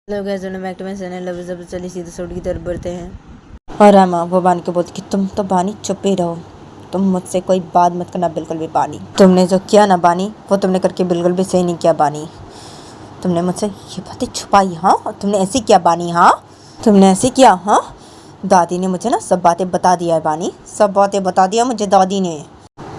Hello guys, welcome back to my channel. अब जब चलिए सीधे शॉर्ट की तरफ बढ़ते हैं। और रामा वो बानी को बोलती कि तुम तो बानी चुप ही रहो, तुम मुझसे कोई बात मत करना बिल्कुल भी। बानी तुमने जो किया ना बानी, वो तुमने करके बिल्कुल भी सही नहीं किया बानी। तुमने मुझसे ये बातें छुपाई, हाँ, और तुमने ऐसे किया बानी, हाँ तुमने ऐसे किया, हाँ। दादी ने मुझे ना सब बातें बता दिया है बानी, सब बातें बता दिया मुझे दादी ने।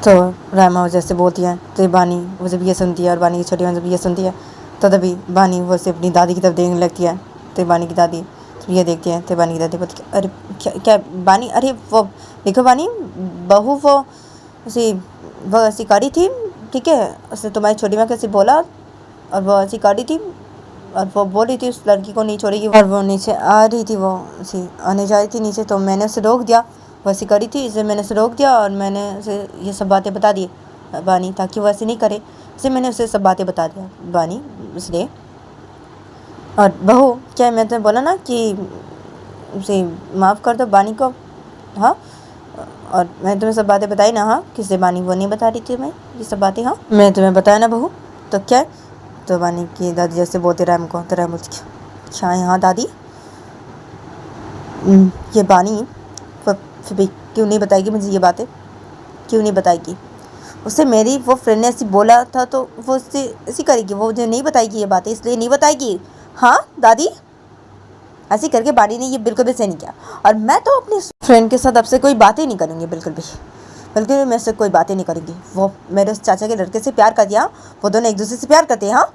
तो रामा जैसे बोलती है तो बानी वो जब ये सुनती है, और बानी की छोटी बहन जब ये सुनती है तो तभी बानी वो से अपनी दादी की तरफ देखने लगती है। तो बानी की दादी तो ये देखती है, तो बानी की दादी बोलती है अरे क्या क्या बानी, अरे वो देखो बानी, बहू वो ऐसी करी थी, ठीक है, उसने तुम्हारी छोटी बहन कैसे बोला, और वो ऐसी करी थी, और वो बोल रही थी उस लड़की को नहीं छोड़ेगी, और वो नीचे आ रही थी, वो ऐसी आने जा रही थी नीचे, तो मैंने उसे रोक दिया। वैसे करी थी, इसे मैंने उसे रोक दिया, और मैंने उसे ये सब बातें बता दी बानी, ताकि वो ऐसे नहीं करे, इसलिए मैंने उसे सब बातें बता दिया बानी, इसलिए। और बहू क्या मैं तुम्हें बोला ना कि उसे माफ़ कर दो बानी को, हाँ, और मैंने तुम्हें सब बातें बताई ना, हाँ, किससे बानी वो नहीं बता रही थी मैं ये सब बातें, हाँ मैंने तुम्हें बताया ना बहू, तो क्या है? तो बानी की दादी जैसे बोलते रैम को, तो रैम बोलती क्या है, हाँ दादी, ये बानी फिर भी क्यों नहीं बताएगी मुझे ये बातें, क्यों नहीं बताएगी? उससे मेरी वो फ्रेंड ने ऐसी बोला था, तो वो उससे ऐसी करेगी, वो मुझे नहीं बताएगी ये बातें, इसलिए नहीं बताएगी, हाँ दादी। ऐसी करके बानी ने ये बिल्कुल भी सही नहीं किया, और मैं तो अपनी फ्रेंड के साथ अब से कोई बातें नहीं करूँगी, बिल्कुल भी, बिल्कुल भी मैं उससे कोई बातें नहीं करूँगी। वो मेरे उस चाचा के लड़के से प्यार कर दिया, वो दोनों एक दूसरे से प्यार करते हैं, हाँ,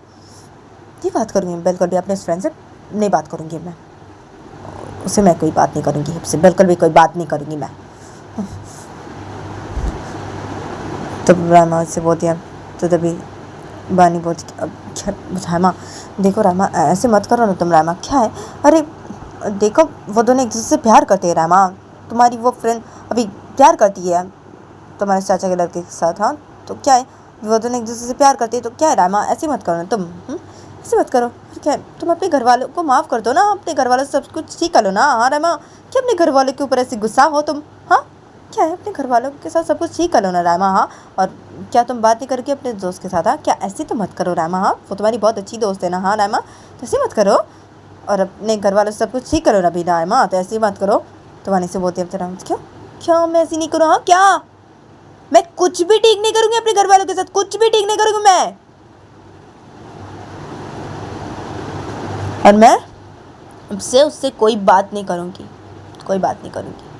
ये बात करूँगी बिल्कुल भी, अपने उस फ्रेंड से नहीं बात करूँगी मैं, उससे मैं कोई बात नहीं करूँगी, उससे बिल्कुल भी कोई बात नहीं करूँगी मैं। तो रामा से बोलती है, तो तभी बानी बोलती अब रामा देखो, रामा ऐसे मत करो ना तुम, रामा क्या है, अरे देखो वो दोनों एक दूसरे से प्यार करते हैं रामा, तुम्हारी वो फ्रेंड अभी प्यार करती है तुम्हारे चाचा के लड़के के साथ, हाँ, तो क्या है, वो दोनों एक दूसरे से प्यार करते हैं, तो क्या है रामा, ऐसे मत करो ना तुम, ऐसे मत करो, क्या है, तुम अपने घर वालों को माफ़ कर दो ना, अपने घर वालों से सब कुछ ठीक कर लो ना, हाँ रामा, क्या अपने घर वालों के ऊपर ऐसे गुस्सा हो तुम, हाँ, क्या है, अपने घर वालों के साथ सब कुछ ठीक कर लो ना रामा, हाँ, और क्या तुम बात नहीं करके अपने दोस्त के साथ, हाँ, क्या ऐसे तो मत करो रामा, हाँ, वो तुम्हारी बहुत अच्छी दोस्त है ना, हाँ रामा, तो ऐसे मत करो, और अपने घर वालों से सब कुछ ठीक करो ना भी रामा, तो ऐसे मत करो। तो वानी से बोलती है तेरा क्यों, क्या मैं ऐसी नहीं करूँ, हाँ, क्या मैं कुछ भी ठीक नहीं करूँगी अपने घर वालों के साथ, कुछ भी ठीक नहीं करूँगी मैं, और मैं उससे उससे कोई बात नहीं करूँगी, कोई बात नहीं करूँगी,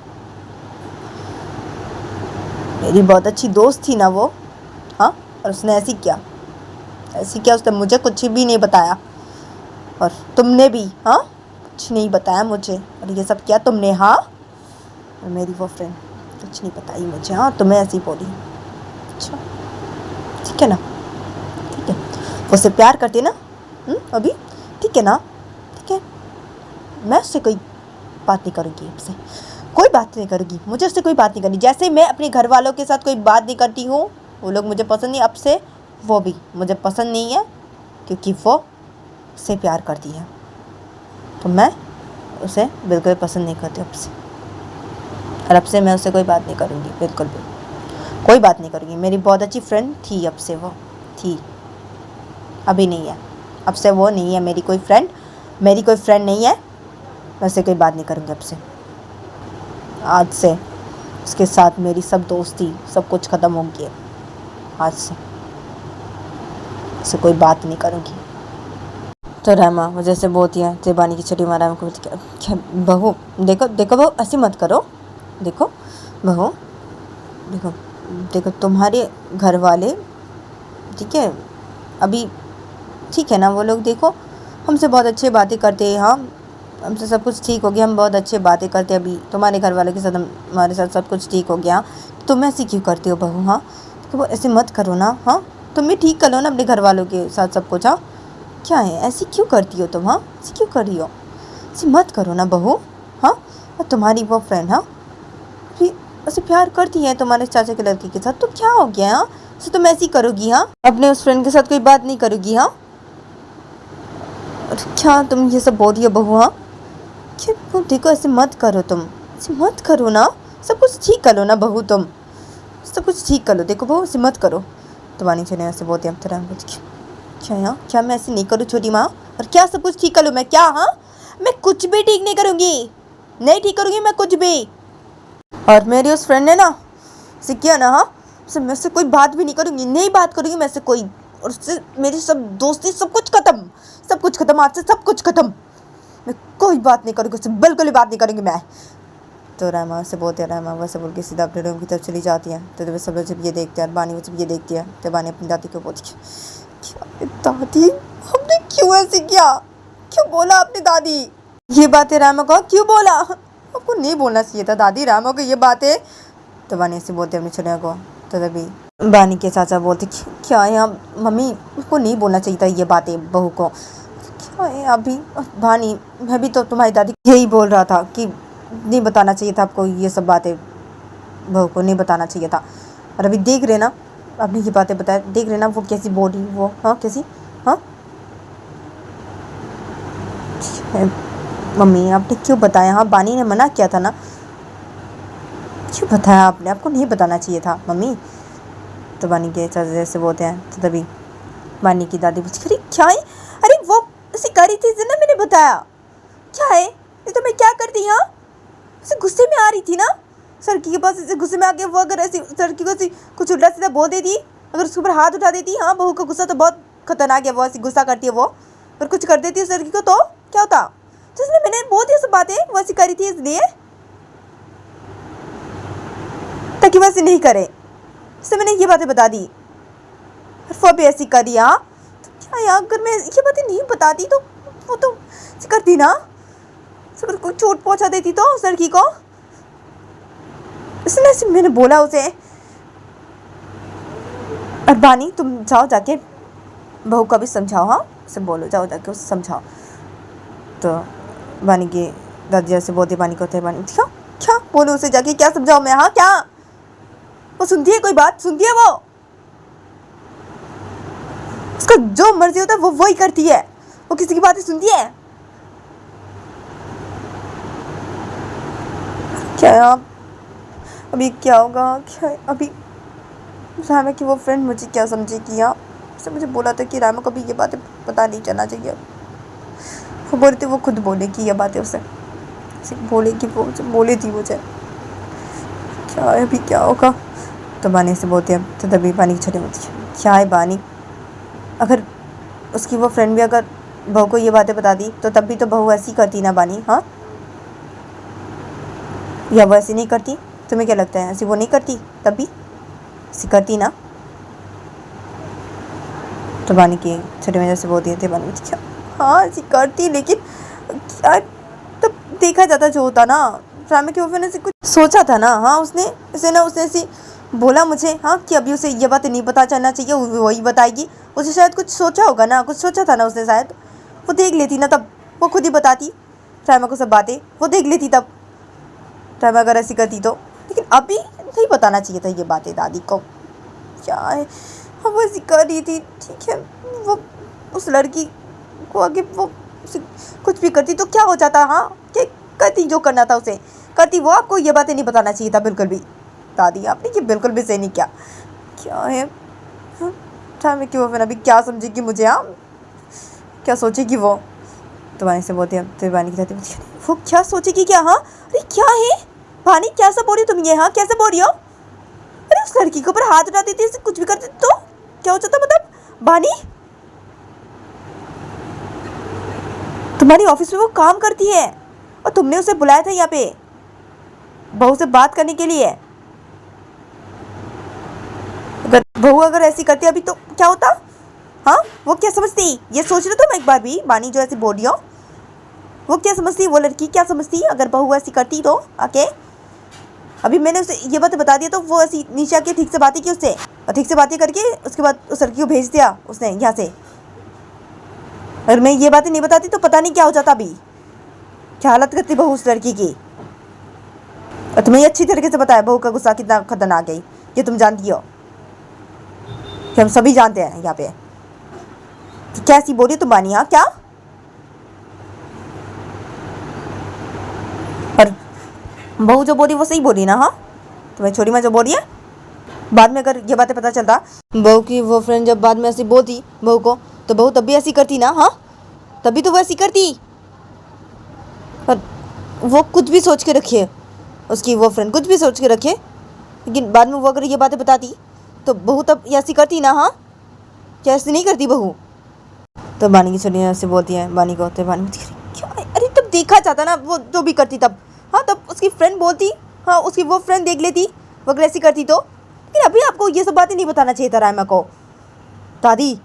मेरी बहुत अच्छी दोस्त थी ना वो, हाँ, और उसने ऐसी किया, उसने मुझे कुछ भी नहीं बताया, और तुमने भी, हाँ, कुछ नहीं बताया मुझे, और ये सब किया तुमने, हाँ, और मेरी वो फ्रेंड कुछ नहीं बताई मुझे, हाँ, तुम्हें ऐसी बोली, अच्छा ठीक है ना, ठीक है, वो उससे प्यार करती है ना, अभी ठीक है ना, ठीक है, मैं उससे कोई बात नहीं करूँगी, उससे कोई बात नहीं करूँगी, मुझे उससे कोई बात नहीं करनी, जैसे मैं अपने घर वालों के साथ कोई बात नहीं करती हूँ, वो लोग मुझे पसंद नहीं, अब से वो भी मुझे पसंद नहीं है, क्योंकि वो उससे प्यार करती है, तो मैं उसे बिल्कुल पसंद नहीं करती अब से, और अब से मैं उससे कोई बात नहीं करूँगी, बिल्कुल भी कोई बात नहीं करूँगी। मेरी बहुत अच्छी फ्रेंड थी, अब से वो थी, अभी नहीं है, अब से वो नहीं है मेरी कोई फ्रेंड, मेरी कोई फ्रेंड नहीं है, मैं उससे कोई बात नहीं करूँगी अब से, आज से उसके साथ मेरी सब दोस्ती सब कुछ ख़त्म हो गया, आज से उससे कोई बात नहीं करूँगी। तो रामा वो जैसे बोलती है, जेबानी की छोटी माँ रामा को बोलती है बहू देखो देखो बहू, ऐसे मत करो, देखो बहू, देखो देखो तुम्हारे घर वाले, ठीक है, अभी ठीक है ना, वो लोग देखो हमसे बहुत अच्छी बातें करते हैं, हाँ, हमसे सब कुछ ठीक हो गया, हम बहुत अच्छे बातें करते हैं, अभी तुम्हारे घर वालों के साथ हमारे साथ सब कुछ ठीक हो गया, तुम ऐसी क्यों करती हो बहू, हाँ, तो वो ऐसे मत करो ना, हाँ, तुम भी ठीक कर लो ना अपने घर वालों के साथ सब कुछ, हाँ, क्या है ऐसी क्यों करती हो तुम, हाँ, ऐसी क्यों कर रही हो, ऐसी मत करो ना बहू, हाँ, और तुम्हारी वो फ्रेंड, हाँ, फिर ऐसे प्यार करती है तुम्हारे चाचा के लड़के के साथ, तो क्या हो गया, हाँ, ऐसे तुम ऐसी करोगी, हाँ, अपने उस फ्रेंड के साथ कोई बात नहीं करोगी, हाँ, और क्या तुम ये सब बोल रही हो बहू, हाँ, क्या देखो ऐसे मत करो तुम, ऐसे मत करो ना, सब कुछ ठीक कर लो ना बहू, तुम सब कुछ ठीक कर लो, देखो बहू ऐसे मत करो। तो वानी चने ऐसे बोलते हैं तरह क्या, यहाँ क्या मैं ऐसे नहीं करूँ छोटी माँ, और क्या सब कुछ ठीक कर लूँ मैं? क्या? हाँ, मैं कुछ भी ठीक नहीं करूँगी, नहीं ठीक करूँगी मैं कुछ भी। और मेरी उस फ्रेंड ने ना से किया ना, हाँ, उससे मैं से कोई बात भी नहीं करूँगी, नहीं बात करूँगी मैं से कोई, और उससे मेरी सब दोस्ती सब कुछ खत्म, सब कुछ खत्म, आज से सब कुछ खत्म। मैं कोई बात नहीं करूँगी उससे, बिल्कुल भी बात नहीं करूँगी मैं। तो रहमा से बोलते हैं, रहमा वैसे बोल के सीधा अपने रूम की तरफ चली जाती है। तो वे सब जब ये देखते हैं, बानी वो जब ये देखती है तो बानी अपनी दादी को बोलती है, क्या दादी हमने क्यों ऐसे किया, क्यों बोला आपने दादी ये बातें? रहमा को क्यों बोला? आपको नहीं बोलना चाहिए था दादी रहमा को ये बातें। तो बानी ऐसे बोलते अपनी छुनिया को। तो तभी बानी के चाचा बोलते, क्या है आप मम्मी को नहीं बोलना चाहिए था ये बातें बहू को। क्या है अभी बानी, मैं भी तो तुम्हारी दादी यही बोल रहा था कि नहीं बताना चाहिए था आपको, ये सब बातें बहू को नहीं बताना चाहिए था। और अभी देख रहे ना आपने ये बातें बताया, देख रहे ना वो कैसी बॉडी, वो हाँ कैसी, हाँ मम्मी आपने क्यों बताया? हाँ बानी ने मना किया था ना, क्यों बताया आपने? आपको नहीं बताना चाहिए था मम्मी। तो बानी के चाचा जैसे बोलते हैं। तो तभी बानी की दादी पूछती, अरे क्या है? अरे वो ऐसी करी थी ना, मैंने बताया क्या है ये, तो मैं क्या करती? हाँ उसे गुस्से में आ रही थी ना, सड़की के पास ऐसे गुस्से में आके वो अगर ऐसी सड़की को ऐसी कुछ उल्टा सीधा बोल देती, अगर उसके ऊपर हाथ उठा देती, हाँ बहू का गुस्सा तो बहुत खतरनाक है, वो ऐसी गुस्सा करती है वो, पर कुछ कर देती है सड़की को तो क्या होता? तो इसलिए मैंने बोल दिया सब बातें, वो ऐसी करी थी इसलिए, ताकि वैसे नहीं करे, इसलिए मैंने ये बातें बता दी। वो भी ऐसी करी, हाँ तो क्या यार, अगर मैं ये बातें नहीं बताती तो वो तो करती ना, अगर कोई चोट पहुंचा देती तो उस लड़की को, इसलिए ऐसे मैंने बोला उसे। और बानी तुम जाओ जाके बहू का भी समझाओ, हाँ उसे बोलो, जाओ जाके उसे समझाओ। तो बानी की दादी जैसे बोलती बानी को होते, बानी क्या क्या बोलो उसे जाके, क्या समझाओ मैं? हाँ क्या वो सुनती है? कोई बात सुनती है वो? उसका जो मर्जी होता है वो वही करती है, वो किसी की बातें सुनती है क्या? आप अभी क्या होगा? क्या अभी रामा की वो फ्रेंड मुझे क्या समझेगी? हाँ उसने मुझे बोला था कि रामा को भी ये बातें पता नहीं चलना चाहिए, वो बोली थी वो खुद बोलेगी ये बातें, उसे बोलेगी, वो बोली थी मुझे, क्या है अभी क्या होगा? तो बानी से बोलती है। तो तभी बानी की छोटी होती है, क्या है बानी, अगर उसकी वो फ्रेंड भी अगर बहू को ये बातें बता दी तो तब भी तो बहू ऐसी करती ना बानी, हाँ या वो ऐसी नहीं करती? तुम्हें क्या लगता है ऐसी वो नहीं करती? तब भी ऐसी करती ना? तो बानी की छोटी वजह से बोलती है बानी क्या, हाँ ऐसी करती, लेकिन क्या तब देखा जाता जो होता ना, रामा की वो ने कुछ सोचा था ना, हाँ उसने ऐसे बोला मुझे, हाँ कि अभी उसे ये बातें नहीं पता चलना चाहिए, वही बताएगी, उसे शायद कुछ सोचा होगा ना, कुछ सोचा था ना उसने, शायद वो देख लेती ना, तब वो खुद ही बताती रामा को सब बातें, वो देख लेती तब रामा अगर ऐसी करती तो। लेकिन अभी नहीं बताना चाहिए था ये बातें दादी को, क्या है हाँ वो ऐसी कर रही थी, ठीक है वो उस लड़की को आगे वो कुछ भी करती तो क्या हो जाता, हाँ क्या करती, जो करना था उसे करती वो, आपको ये बातें नहीं बताना चाहिए था बिल्कुल भी दादी, आपने ये बिल्कुल भी सही नहीं किया। क्या है मैं क्यों फिर अभी क्या समझेगी मुझे, हाँ क्या सोचेगी वो? तो वानी से बोलती है, तो वानी की दादी वो क्या सोचेगी क्या? हाँ अरे क्या है वानी, क्या सब बोल रही हो तुम ये? हाँ कैसे बोल रही हो? अरे उस लड़की के ऊपर हाथ उठा देती है, कुछ भी कर देती तो क्या हो जाता? मतलब बानी तुम्हारी ऑफिस में वो काम करती है और तुमने उसे बुलाया था यहाँ पे बहू से बात करने के लिए, अगर बहू अगर ऐसी करती अभी तो क्या होता? हाँ वो क्या समझती, ये सोच रहे तुम एक बार भी? बानी जो ऐसी बोल रही हो वो क्या समझती, वो लड़की क्या समझती अगर बहू ऐसी करती तो आके? अभी मैंने उसे ये बात बता दिया तो वो ऐसी नीचे आके ठीक से बातें की उससे, और ठीक से बातें करके उसके बाद उस लड़की को भेज दिया उसने यहाँ से। अगर मैं ये बातें नहीं बताती तो पता नहीं क्या हो जाता, अभी क्या हालत करती बहू उस लड़की की। और तुम्हें अच्छी तरीके से पता है बहू का गुस्सा कितना खतरनाक है, ये तुम जानती हो, कि हम सभी जानते हैं यहाँ पे। तो क्या ऐसी बोली तुम बानी? हाँ क्या? और बहू जो बोली वो सही बोली ना? हाँ तुम्हें छोरी में जो बोली है, बाद में अगर ये बातें पता चलता बहू की वो फ्रेंड जब बाद में ऐसी बोलती बहू को, तो बहू तब भी ऐसी करती ना? हाँ तभी तो वो ऐसी करती। पर वो कुछ भी सोच के रखे, उसकी वो फ्रेंड कुछ भी सोच के रखे, लेकिन बाद में वो अगर ये बातें बताती तो बहू तब ऐसी करती ना। हाँ, क्या ऐसी नहीं करती बहू? तो बानी की छोटी ऐसे बोलती है बानी को, तो बानी क्या, अरे तब देखा जाता ना वो जो भी करती तब। हाँ, तब उसकी फ्रेंड बोलती, हाँ उसकी वो फ्रेंड देख लेती वो अगर ऐसी करती तो। लेकिन अभी आपको ये सब बातें नहीं बताना चाहिए था रायमा को। दादी,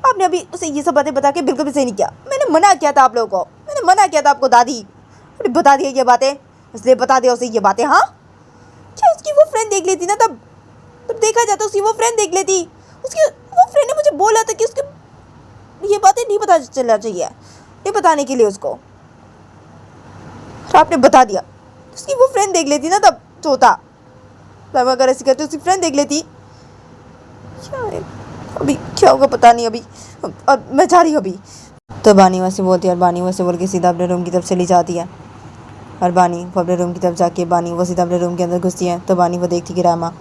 आपने अभी उसे ये सब बातें बता के बिल्कुल भी सही नहीं किया। मैंने मना किया था आप लोगों को, मैंने मना किया था आपको दादी। अरे बता दिया ये बातें, इसलिए बता दिया उसे ये बातें। हाँ, क्या उसकी वो फ्रेंड देख लेती ना तब तब देखा जाता, उसकी वो फ्रेंड देख लेती। उसकी वो फ्रेंड ने मुझे बोला था कि उसके ये बातें नहीं पता चलना चाहिए, ये बताने के लिए उसको। और आपने बता दिया, उसकी वो फ्रेंड देख लेती ना तब तो होता। तब अगर ऐसी करती उसकी फ्रेंड देख लेती। क्या है अभी क्या होगा पता नहीं अभी। और मैं जा रही हूँ अभी। तो बानी वैसे बोलती है और बानी वैसे बोल के सीधा अपने रूम की तरफ चली जाती है। और बानी वो अपने रूम की तरफ जाके बानी वो सीधा अपने रूम के अंदर घुसती है। तो बानी वो देखती कि रामा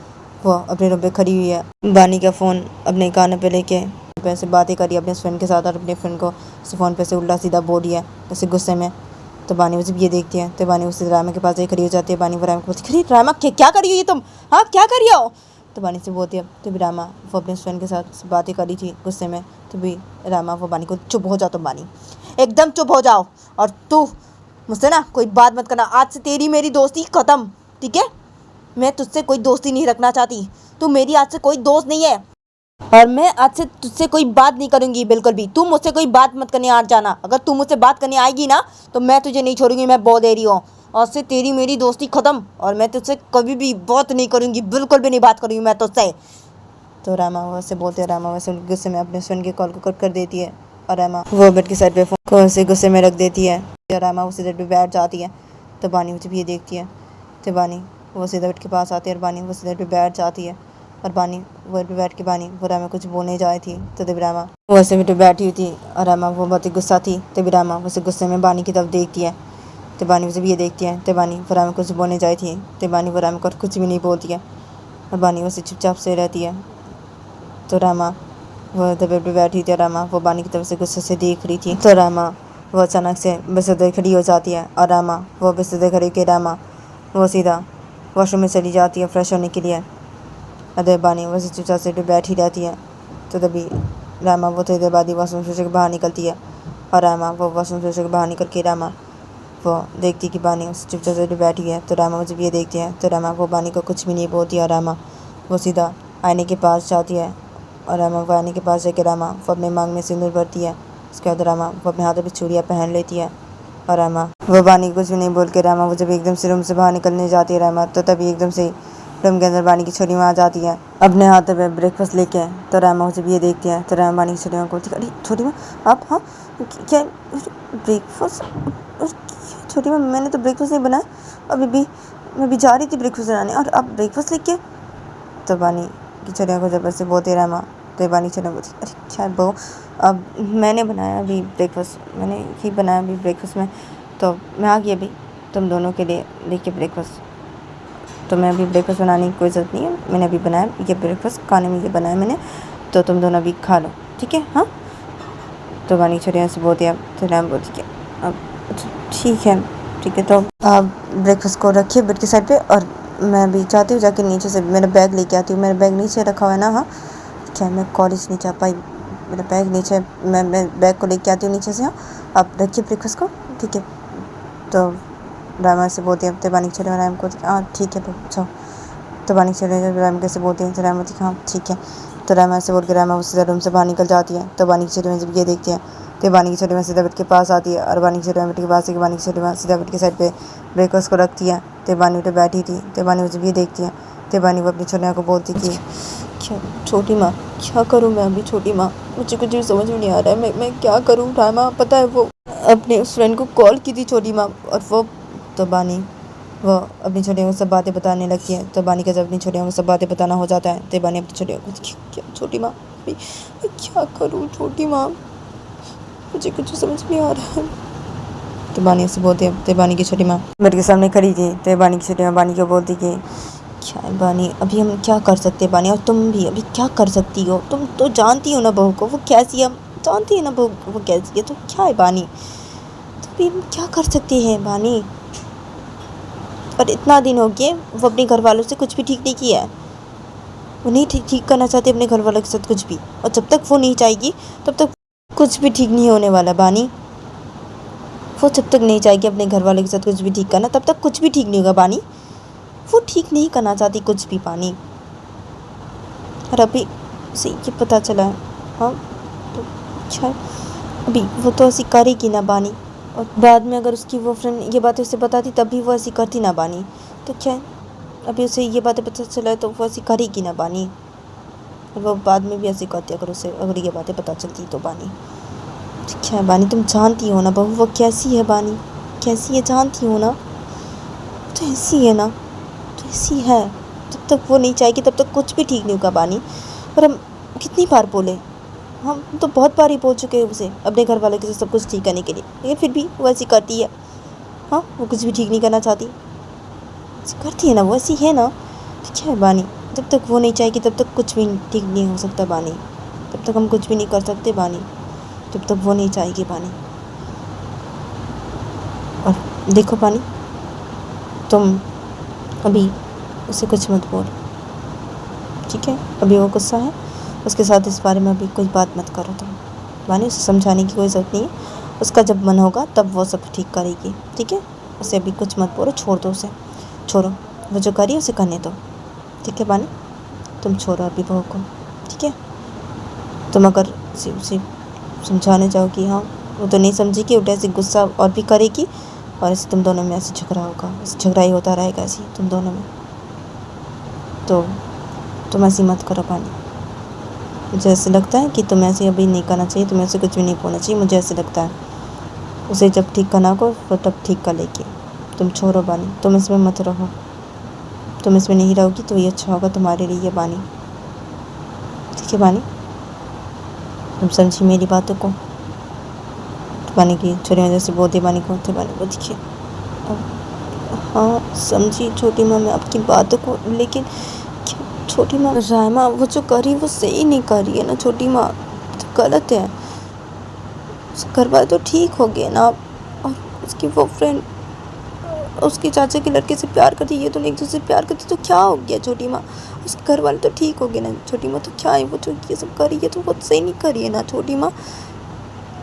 वो अपने रूम पे खड़ी हुई है, बानी का फ़ोन अपने कान पे लेके पैसे बातें करी अपने फ्रेंड के साथ, और अपने फ्रेंड को उस फ़ोन पे से उल्टा सीधा बोल दिया उसे गुस्से में। तो बानी वो जब ये देखती है तो बानी उसे रामा के पास जाके खड़ी हो जाती है। बानी वो रामा को बोलती है, रामा क्या कर रही हो ये तुम? हाँ, क्या कर रही हो? तो बानी से बोलती है, तो भी रामा वो अपने फ्रेंड के साथ बातें करी थी गुस्से में। तो भी रामा वो बानी को, चुप हो जाओ तुम बानी, एकदम चुप हो जाओ, और तू मुझसे ना कोई बात मत करना। आज से तेरी मेरी दोस्ती ख़त्म, ठीक है? मैं तुझसे कोई दोस्ती नहीं रखना चाहती, तू मेरी आज से कोई दोस्त नहीं है, और मैं आज से तुझसे कोई बात नहीं करूँगी बिल्कुल भी। तू मुझसे कोई बात मत करने आ जाना। अगर तू मुझसे बात करने आएगी ना तो मैं तुझे नहीं छोड़ूंगी, मैं बोल दे रही हूँ। आज से तेरी मेरी दोस्ती ख़त्म, और मैं तुझसे कभी भी बात नहीं करूँगी, बिल्कुल भी नहीं बात करूँगी मैं तुझसे। तो रामा वैसे बोलते हैं, रामा वैसे गुस्से में अपने फ्रेंड के कॉल को कट कर देती है, और रामा वो बेड के साइड पे फ़ोन को ऐसे गुस्से में रख देती है। और रामा उसी साइड पे बैठ जाती है। तो बानी मुझे भी ये देखती है, तो बानी वो सीधा बेड के पास आती है, और बानी वो सीधा पे बैठ जाती है। और बानी वो पे बैठ के बानी वो रामा कुछ बोलने जाए थी, तो तभी रामा वो ऐसे बेड पे बैठी हुई थी, और रामा वो बहुत ही गुस्सा थी। तभी रामा उसे गुस्से में बानी की तरफ देखती है। तो बानी मुझे भी ये देखती है, तो बानी वो रामा कुछ बोलने जाए थी, तो बानी वो रामा को कुछ भी नहीं बोलती है, और बानी उसे चुपचाप से रहती है। तो रामा वो बेड पे बैठी थी, रामा वो बानी की तरफ से गुस्से से देख रही थी। तो रामा वो अचानक से बिस्तर खड़ी हो जाती है, और रामा वो बिस्तर खड़ी के रामा वो सीधा वॉशरूम में चली जाती है फ्रेश होने के लिए। अरे बानी वो चुपचाप से बैठी रहती है। तो तभी रामा वो थोड़ी देर बाद ही वॉशरूम से बाहर निकलती है, और रामा वो वॉशरूम से बाहर निकल के रामा वो देखती कि बानी उस चुपचाप से बैठी है। तो रामा जब ये देखती है तो रामा वो बानी को कुछ भी नहीं बोलती, और रामा वो सीधा आईने के पास जाती है, और रामा वो आईने के पास जाके रामा वो अपने मांग में सिंदूर भरती है। उसके बाद रामा वो अपने हाथों पर चूड़ियाँ पहन लेती है, और रामा वो बानी कुछ भी नहीं बोल के रामा वो जब एकदम से रूम से बाहर निकलने जाती है रामा, तो तभी एकदम से रूम के अंदर बानी की छोटी माँ आ जाती है अपने हाथों में ब्रेकफास्ट लेके। तो रामा जब ये देखती है तो रामा बानी की छोटी माँ को बोलती है, अरे छोटी माँ आप, हाँ क्या ब्रेकफास्ट? छोटी माँ मैंने तो ब्रेकफास्ट नहीं बनाया, अभी भी मैं भी जा रही थी ब्रेकफास्ट बनाने, और आप ब्रेकफास्ट लेके? तो बानी की छोटी माँ को जबरदस्ती बोलती है रामा। तो बानी छोटी माँ बोलती, अरे क्या बहू, अब मैंने बनाया अभी ब्रेकफास्ट, मैंने ही बनाया अभी ब्रेकफास्ट में, तो मैं आ गई अभी तुम दोनों के लिए लेके ब्रेकफास्ट। तो मैं अभी ब्रेकफास्ट बनाने की कोई ज़रूरत नहीं है, मैंने अभी बनाया ये ब्रेकफास्ट, खाने में ये बनाया मैंने, तो तुम दोनों अभी खा लो, ठीक है? हाँ। तो बानी छोटी से बोलती है, तो राम बोलती है अब ठीक है, तो आप ब्रेकफास्ट को रखिए बेड की साइड पे, और मैं अभी चाहती हूँ जाके नीचे से मेरा बैग लेके आती हूँ। मेरा बैग नीचे रखा हुआ है ना। हाँ, क्या मैं कॉलेज नहीं जा पाई, मेरा बैग नीचे, मैं बैग को लेके आती हूँ नीचे से। हाँ, आप रखिए ब्रेकफास्ट को, ठीक है? तो रामा से बोलती है, तो बानी चले राम को, हाँ ठीक है अच्छा। तो बानी चले राम कैसे बोलती है, तो रामा बोलती हाँ ठीक है। तो रामा से बोल के रामा उससे रूम से बाहर निकल जाती है। तो बानी की छोटी में जब ये देखती है तो बानी की छोटी में सीधा बेड के पास आती है, और बानी की छोटी में बेड के पास बानी की छोटी में सीधा बेड के साइड पे ब्रेकफास्ट को रखती है। तो बानी उठे बैठी थी। तो बानी जब ये देखती है तो बानी वो अपनी छोटी माँ को बोलती कि क्या छोटी माँ क्या करूँ मैं अभी? छोटी माँ मुझे कुछ भी समझ में नहीं आ रहा है, मैं क्या करूँ? रामा पता है वो अपने उस फ्रेंड को कॉल की थी छोटी माँ, और वो तो बानी वो अपनी छोटियों को सब बातें बताने लगती है। तो बानी का जब अपनी छोटियों को सब बातें बताना हो जाता है तो बानी अपनी छोटियों को, क्या छोटी माँ मैं क्या करूँ? छोटी माँ मुझे कुछ समझ नहीं आ रहा है। तो बानी से बोलती है, तो बानी की छोटी माँ बेड के सामने खड़ी थी। तो बानी की छोटी माँ बानी को बोलती कि क्या है बानी, अभी हम क्या कर सकते हैं बानी, और तुम भी अभी क्या कर सकती हो? तुम तो जानती हो ना बहू को वो कैसी है, जानती है ना वो कैसी है, तो क्या है बानी, तो भी हम क्या कर सकते हैं बानी। और इतना दिन हो गए वो अपने घर वालों से कुछ भी ठीक नहीं किया है, वो नहीं ठीक करना चाहती अपने घर वालों के साथ कुछ भी, और जब तक वो नहीं चाहेगी तब तक कुछ भी ठीक नहीं होने वाला बानी। वो जब तक नहीं चाहेगी अपने घर वालों के साथ कुछ भी ठीक करना, तब तक कुछ भी ठीक नहीं होगा बानी। वो ठीक नहीं करना चाहती कुछ भी बानी, और अभी से ये पता चला है। हाँ तो अच्छा, अभी वो तो ऐसी करेगी ना बानी, और बाद में अगर उसकी वो फ्रेंड ये बातें उसे बताती तब भी वो ऐसी करती ना बानी, तो क्या है, अभी उसे ये बातें पता चला है तो वो ऐसी करेगी ना बानी, और वो बाद में भी ऐसी करती अगर ये बातें पता चलती तो बानी। तो क्या है बानी, तुम जानती हो ना बहू वो कैसी है बानी, कैसी है जानती हो ना, तो ऐसी है ना, तो ऐसी है। जब तक वो नहीं चाहेगी तब तक कुछ भी ठीक नहीं होगा बानी। पर हम कितनी बार बोले, हम तो बहुत बार ही बोल चुके हैं उसे अपने घर वालों के साथ सब कुछ ठीक करने के लिए, लेकिन फिर भी वो ऐसी करती है। हाँ वो कुछ भी ठीक नहीं करना चाहती, ऐसी करती है ना, वो ऐसी है ना, तो क्या है बानी। जब तक वो नहीं चाहेगी तब तक कुछ भी ठीक नहीं हो सकता बानी, तब तक हम कुछ भी नहीं कर सकते बानी, जब तक वो नहीं चाहेगी बानी। और देखो बानी, तुम अभी उसे कुछ मत बोल, ठीक है, अभी वो गुस्सा है, उसके साथ इस बारे में अभी कोई बात मत करो तुम बानी। उसे समझाने की कोई ज़रूरत नहीं है, उसका जब मन होगा तब वो सब ठीक करेगी, ठीक है। उसे अभी कुछ मत बोलो, छोड़ दो उसे, छोड़ो, वो जो करी उसे करने दो, ठीक है बानी। तुम छोड़ो अभी बहू को, ठीक है। तुम अगर उसे समझाने जाओगी, हाँ वो तो नहीं समझेगी, उल्टा ऐसे गुस्सा और भी करेगी, और ऐसे तुम दोनों में ऐसे झगड़ा होगा, ऐसे झगड़ा ही होता रहेगा ऐसे तुम दोनों में। तो तुम ऐसी मत करो बानी, मुझे ऐसे लगता है कि तुम्हें ऐसे अभी नहीं करना चाहिए, तुम्हें ऐसे कुछ भी नहीं बोलना चाहिए, मुझे ऐसे लगता है। उसे जब ठीक करना हो वो तब ठीक कर लेगी, तुम छोड़ो बानी, तुम इसमें मत रहो, तुम इसमें नहीं रहोगी तो ये अच्छा होगा तुम्हारे लिए बानी, ठीक है बानी। तुम समझी मेरी बातों को, बानी की छोटी माँ जैसे बोलती बानी को, थे बानी को देखिए। हाँ समझी छोटी माँ मैं आपकी बातों को, लेकिन छोटी माँ रायमा वो जो करी वो सही नहीं कर रही है ना छोटी माँ, तो गलत है। घर वाले तो ठीक हो गए ना, और उसकी वो फ्रेंड उसके चाचा के लड़के से प्यार करती, ये तो एक दूसरे से प्यार करती, तो क्या हो गया छोटी माँ, उसके घर वाले तो ठीक हो गए ना छोटी माँ, तो क्या है वो जो ये सब कर रही है तो वो सही नहीं कर रही है ना छोटी माँ।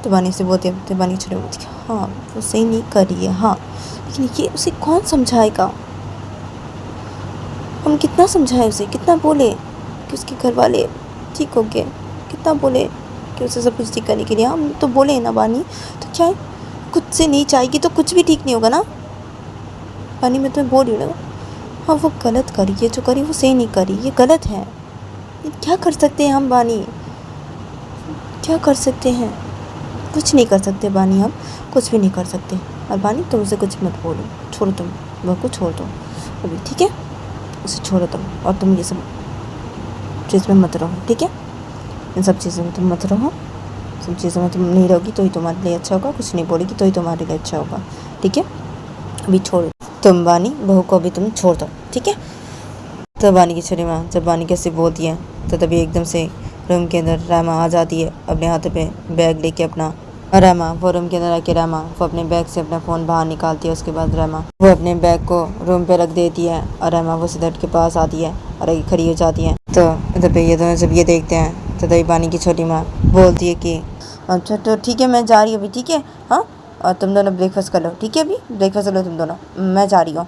तो बानी से बोलते बानी छोटे बोलती हाँ वो सही नहीं कर रही है, हाँ लेकिन ये उसे कौन समझाएगा, हम कितना समझाए उसे, कितना बोले कि उसके घर वाले ठीक हो गए, कितना बोले कि उसे सब कुछ ठीक करने के लिए, हम तो बोले ना बानी। तो क्या है, खुद से नहीं चाहेगी तो कुछ भी ठीक नहीं होगा ना बानी, मैं तुम्हें बोल रही हूँ ना। हाँ वो गलत करी, ये जो करी वो सही नहीं करी, ये गलत है, ये क्या कर सकते हैं हम बानी, क्या कर सकते हैं, कुछ नहीं कर सकते बानी, हम कुछ भी नहीं कर सकते। और बानी तुम उसे कुछ मत बोलो, छोड़ो तुम वो को छोड़ दो अभी, ठीक है, उसे छोड़ो तुम, और तुम ये सब चीज़ में मत रहो, ठीक है, इन सब चीज़ों में तुम मत रहो, सब चीज़ों में तुम नहीं रहोगी तो ही तुम्हारे लिए अच्छा होगा, कुछ नहीं बोलेगी तो ही तुम्हारे लिए अच्छा होगा, ठीक है। अभी छोड़ो तुम बानी, बहू को अभी तुम छोड़ दो, ठीक है। तो बानी की छोटी माँ जब बानी कैसे बोलती है तो तभी एकदम से रूम के अंदर रामा आ जाती है, अपने हाथ पे बैग लेके अपना, और रामा वो रूम के अंदर आके रामा वो अपने बैग से अपना फ़ोन बाहर निकालती है, उसके बाद रामा वो अपने बैग को रूम पे रख देती है, और रामा वो सिद्धर्थ के पास आती है और आगे खड़ी हो जाती है। तो इधर पे ये दोनों जब ये देखते हैं तो तभी बानी की छोटी माँ बोलती है कि अच्छा तो ठीक है मैं जा रही हूँ अभी, ठीक है, हाँ और तुम दोनों ब्रेकफास्ट कर लो, ठीक है, अभी ब्रेकफास्ट कर लो तुम दोनों, मैं जा रही हूँ।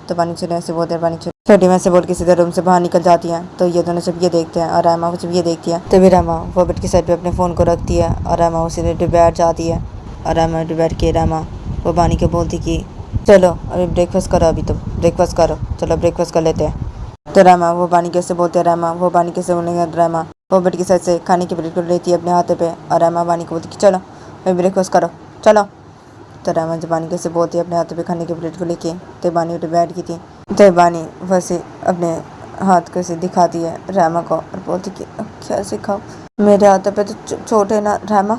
तो बानी छोटी से बोलते हैं, बानी छोटी माँ से बोल के सीधा रूम से बाहर निकल जाती है। तो ये दोनों जब ये देखते हैं और रामा जब ये देखती है तभी रामा वो बेड की साइड पे अपने फ़ोन को रखती है, और रामा वो सीधे बैठ जाती है, और रामा बैठ के रामा वो बानी को बोलती कि चलो अभी ब्रेकफास्ट करो, अभी तुम ब्रेकफास्ट करो, चलो ब्रेकफास्ट कर लेते हैं। तो रामा वो बानी कैसे बोलते हैं, रामा वो बानी कैसे बोलेंगे, रामा वो बेड की साइड से खाने की प्लेट को लेती है अपने हाथों पे, और रामा बानी को बोलती कि चलो अभी ब्रेकफास्ट करो चलो। तो रामा जब बानी कैसे बोलती है अपने हाथों पे खाने की प्लेट को लेके, तो बानी उठ बैठ गई थी। तो बानी वैसे अपने हाथ कैसे दिखाती है रामा को और बोलती कि कैसे खाओ, मेरे हाथों पे तो चोट है ना रामा,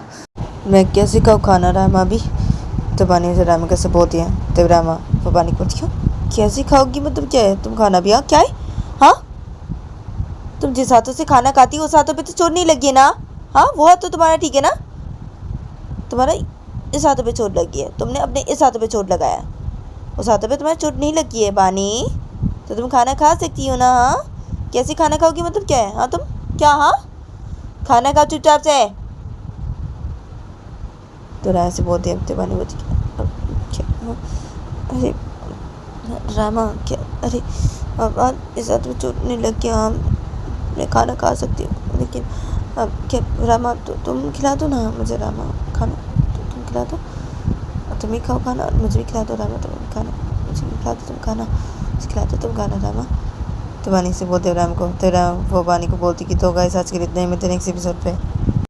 मैं कैसे खाऊँ खाना रामा भी। तो बानी से रामा कैसे बोलती है, तो रामा वो बानी को बोलती कैसे खाओगी, मतलब क्या है तुम खाना भी, हाँ क्या है, हाँ तुम जिस हाथों से खाना खाती हो उस हाथों पे तो चोट नहीं लगी है ना, हाँ वो हाथ तो तुम्हारा ठीक है ना, तुम्हारा इस हाथों पे चोट लगी है, तुमने अपने इस हाथों पे चोट लगाया, उस हाथों पे तुम्हारी चोट नहीं लगी है बानी, तो तुम खाना खा सकती हो ना। हाँ, कैसे खाना खाओगी, मतलब क्या है? हाँ तुम क्या, हाँ खाना खाओ चुपचाप से। तो राय से बोलते अब बानी बोलती अरे रामा क्या, अरे अब इस हाथ में चोट नहीं लग गया, मैं खाना खा सकती हूँ, लेकिन अब क्या रामा, तुम खिला दो ना मुझे रामा खाना, तुम खिला दो, तुम ही खाओ खाना, मुझे भी खिला दो रामा, तुम खाना, मुझे भी खिला दो, तुम खाना, मुझे खिला दो तुम खाना रामा। तो बानी से बोलते राम को, तो राम वो बानी को बोलती कि तो गाइस आज के लिए इतना ही, मिलते हैं नेक्स्ट एपिसोड पे।